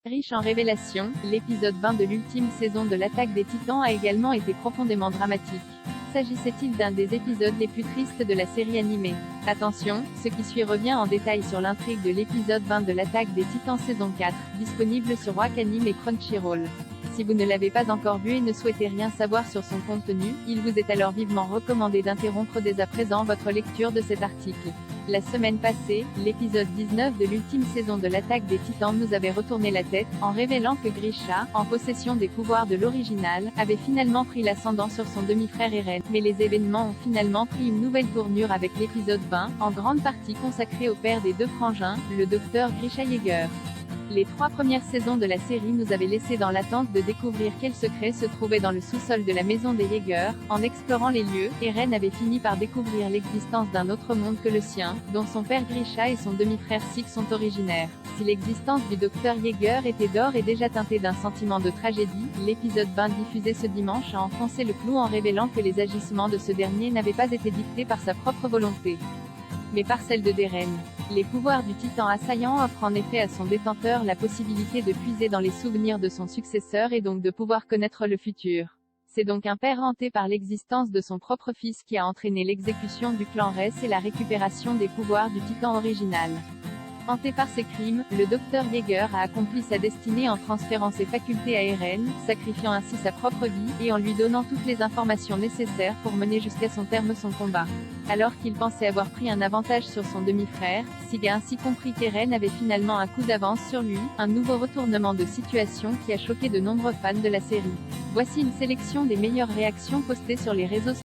Riche en révélations, l'épisode 20 de l'ultime saison de l'Attaque des Titans a également été profondément dramatique. S'agissait-il d'un des épisodes les plus tristes de la série animée? Attention, ce qui suit revient en détail sur l'intrigue de l'épisode 20 de l'Attaque des Titans saison 4, disponible sur Wakanim et Crunchyroll. Si vous ne l'avez pas encore vu et ne souhaitez rien savoir sur son contenu, il vous est alors vivement recommandé d'interrompre dès à présent votre lecture de cet article. La semaine passée, l'épisode 19 de l'ultime saison de l'Attaque des Titans nous avait retourné la tête, en révélant que Grisha, en possession des pouvoirs de l'original, avait finalement pris l'ascendant sur son demi-frère Eren. Mais les événements ont finalement pris une nouvelle tournure avec l'épisode 20, en grande partie consacré au père des deux frangins, le docteur Grisha Yeager. Les 3 premières saisons de la série nous avaient laissé dans l'attente de découvrir quel secret se trouvait dans le sous-sol de la maison des Yeager. En explorant les lieux, Eren avait fini par découvrir l'existence d'un autre monde que le sien, dont son père Grisha et son demi-frère Six sont originaires. Si l'existence du docteur Yeager était d'or et déjà teintée d'un sentiment de tragédie, l'épisode 20 diffusé ce dimanche a enfoncé le clou en révélant que les agissements de ce dernier n'avaient pas été dictés par sa propre volonté, mais par celle de Eren. Les pouvoirs du titan assaillant offrent en effet à son détenteur la possibilité de puiser dans les souvenirs de son successeur et donc de pouvoir connaître le futur. C'est donc un père hanté par l'existence de son propre fils qui a entraîné l'exécution du clan Ress et la récupération des pouvoirs du titan original. Hanté par ses crimes, le docteur Yeager a accompli sa destinée en transférant ses facultés à Eren, sacrifiant ainsi sa propre vie, et en lui donnant toutes les informations nécessaires pour mener jusqu'à son terme son combat. Alors qu'il pensait avoir pris un avantage sur son demi-frère, Sig a ainsi compris qu'Eren avait finalement un coup d'avance sur lui, un nouveau retournement de situation qui a choqué de nombreux fans de la série. Voici une sélection des meilleures réactions postées sur les réseaux sociaux.